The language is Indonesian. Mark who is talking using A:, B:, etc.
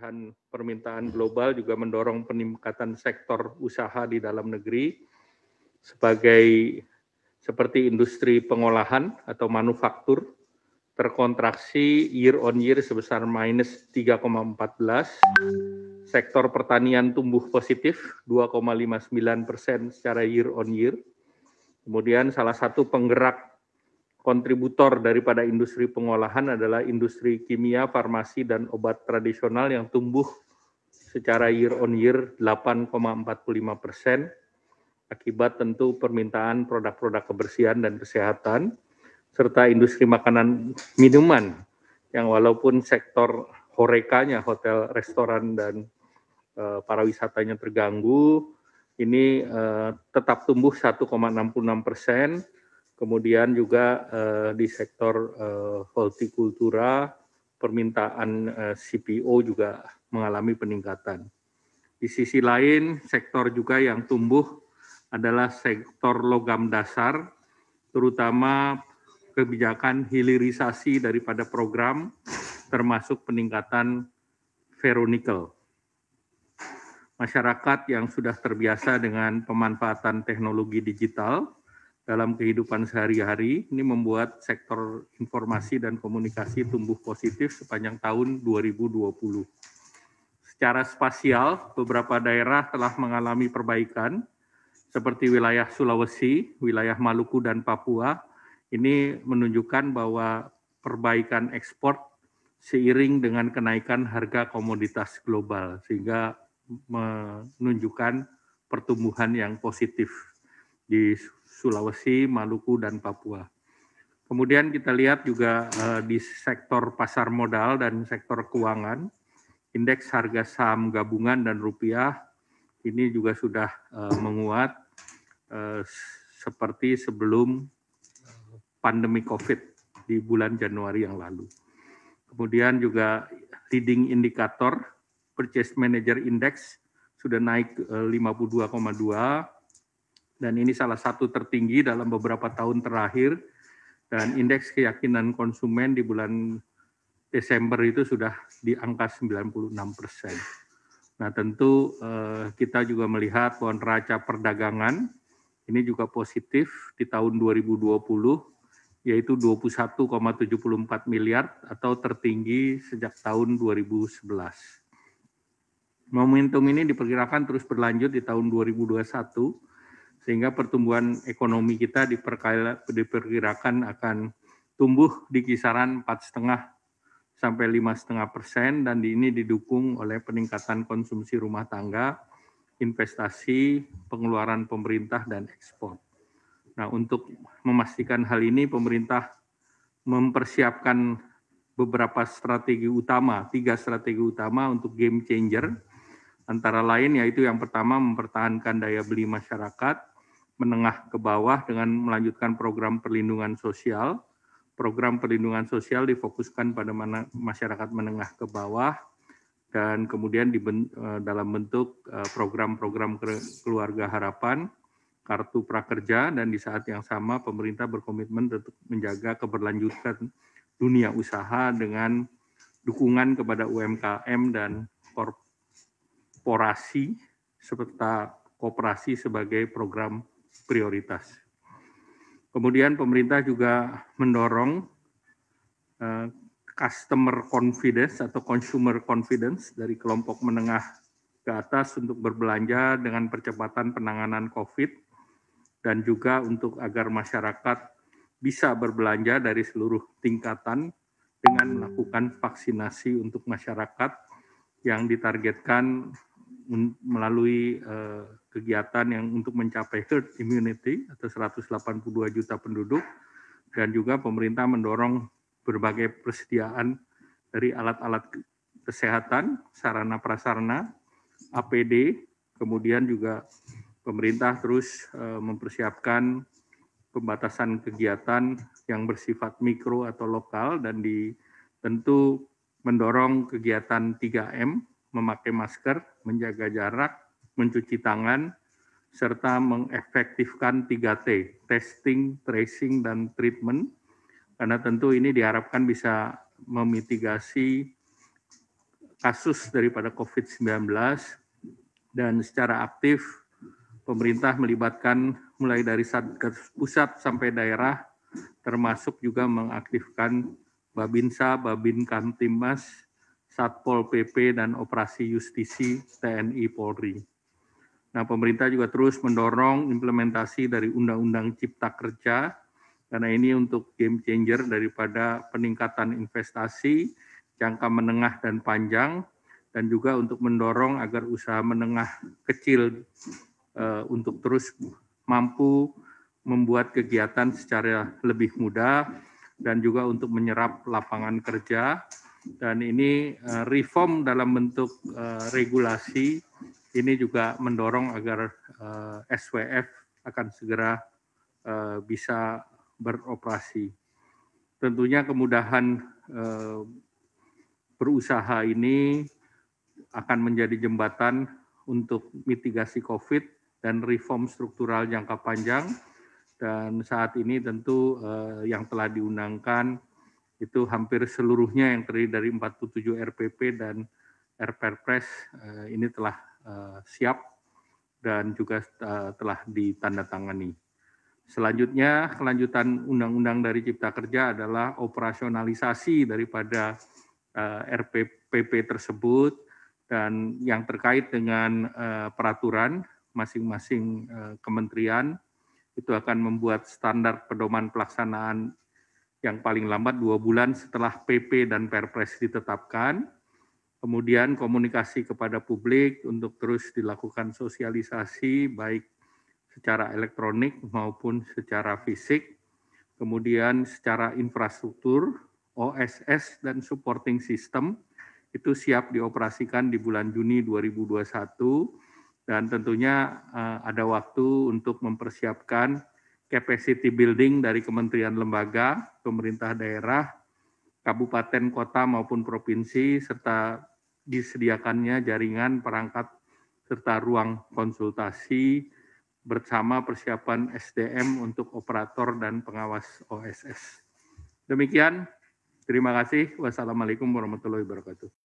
A: pemulihan permintaan global juga mendorong peningkatan sektor usaha di dalam negeri seperti industri pengolahan atau manufaktur terkontraksi year on year sebesar minus 3,14, sektor pertanian tumbuh positif 2,59% secara year on year. Kemudian salah satu penggerak kontributor daripada industri pengolahan adalah industri kimia, farmasi, dan obat tradisional yang tumbuh secara year on year 8,45%, akibat tentu permintaan produk-produk kebersihan dan kesehatan, serta industri makanan minuman yang walaupun sektor horekanya, hotel, restoran, dan pariwisatanya terganggu, ini tetap tumbuh 1,66%. Kemudian juga di sektor hortikultura, permintaan CPO juga mengalami peningkatan. Di sisi lain, sektor juga yang tumbuh adalah sektor logam dasar, terutama kebijakan hilirisasi daripada program, termasuk peningkatan ferronikel. Masyarakat yang sudah terbiasa dengan pemanfaatan teknologi digital dalam kehidupan sehari-hari, ini membuat sektor informasi dan komunikasi tumbuh positif sepanjang tahun 2020. Secara spasial, beberapa daerah telah mengalami perbaikan, seperti wilayah Sulawesi, wilayah Maluku, dan Papua. Ini menunjukkan bahwa perbaikan ekspor seiring dengan kenaikan harga komoditas global, sehingga menunjukkan pertumbuhan yang positif di Sulawesi, Maluku, dan Papua. Kemudian kita lihat juga di sektor pasar modal dan sektor keuangan, indeks harga saham gabungan dan rupiah ini juga sudah menguat seperti sebelum pandemi COVID di bulan Januari yang lalu. Kemudian juga leading indikator Purchase Manager Index sudah naik 52,2, dan ini salah satu tertinggi dalam beberapa tahun terakhir, dan indeks keyakinan konsumen di bulan Desember itu sudah di angka 96%. Nah, tentu kita juga melihat bahwa neraca perdagangan ini juga positif di tahun 2020, yaitu 21,74 miliar atau tertinggi sejak tahun 2011. Momentum ini diperkirakan terus berlanjut di tahun 2021, sehingga pertumbuhan ekonomi kita diperkirakan akan tumbuh di kisaran 4,5 sampai 5,5%, dan ini didukung oleh peningkatan konsumsi rumah tangga, investasi, pengeluaran pemerintah, dan ekspor. Nah, untuk memastikan hal ini, pemerintah mempersiapkan beberapa strategi utama, 3 strategi utama untuk game changer, antara lain yaitu yang pertama mempertahankan daya beli masyarakat menengah ke bawah dengan melanjutkan program perlindungan sosial. Program perlindungan sosial difokuskan pada masyarakat menengah ke bawah, dan kemudian dalam bentuk program-program keluarga harapan, kartu prakerja, dan di saat yang sama pemerintah berkomitmen untuk menjaga keberlanjutan dunia usaha dengan dukungan kepada UMKM dan korporasi serta koperasi sebagai program prioritas. Kemudian pemerintah juga mendorong customer confidence atau consumer confidence dari kelompok menengah ke atas untuk berbelanja dengan percepatan penanganan COVID, dan juga untuk agar masyarakat bisa berbelanja dari seluruh tingkatan dengan melakukan vaksinasi untuk masyarakat yang ditargetkan melalui kegiatan yang untuk mencapai herd immunity atau 182 juta penduduk, dan juga pemerintah mendorong berbagai persediaan dari alat-alat kesehatan, sarana prasarana, APD, kemudian juga pemerintah terus mempersiapkan pembatasan kegiatan yang bersifat mikro atau lokal, dan tentu mendorong kegiatan 3M, memakai masker, menjaga jarak, mencuci tangan, serta mengefektifkan 3T, testing, tracing, dan treatment, karena tentu ini diharapkan bisa memitigasi kasus daripada COVID-19 dan secara aktif pemerintah melibatkan mulai dari Satgas pusat sampai daerah, termasuk juga mengaktifkan Babinsa, Babin Kamtibmas, Satpol PP, dan Operasi Justisi TNI Polri. Nah, pemerintah juga terus mendorong implementasi dari Undang-Undang Cipta Kerja, karena ini untuk game changer daripada peningkatan investasi, jangka menengah dan panjang, dan juga untuk mendorong agar usaha menengah kecil untuk terus mampu membuat kegiatan secara lebih mudah, dan juga untuk menyerap lapangan kerja. Dan ini reform dalam bentuk regulasi, ini juga mendorong agar SWF akan segera bisa beroperasi. Tentunya kemudahan berusaha ini akan menjadi jembatan untuk mitigasi COVID dan reform struktural jangka panjang. Dan saat ini tentu yang telah diundangkan itu hampir seluruhnya yang terdiri dari 47 RPP dan RPRPres ini telah siap dan juga telah ditandatangani. Selanjutnya, kelanjutan undang-undang dari Cipta Kerja adalah operasionalisasi daripada RPP tersebut, dan yang terkait dengan peraturan masing-masing kementerian itu akan membuat standar pedoman pelaksanaan yang paling lambat 2 bulan setelah PP dan Perpres ditetapkan. Kemudian komunikasi kepada publik untuk terus dilakukan sosialisasi baik secara elektronik maupun secara fisik. Kemudian secara infrastruktur, OSS dan supporting system itu siap dioperasikan di bulan Juni 2021, dan tentunya ada waktu untuk mempersiapkan capacity building dari kementerian lembaga, pemerintah daerah, kabupaten, kota maupun provinsi, serta disediakannya jaringan perangkat serta ruang konsultasi bersama persiapan SDM untuk operator dan pengawas OSS. Demikian, terima kasih. Wassalamualaikum warahmatullahi wabarakatuh.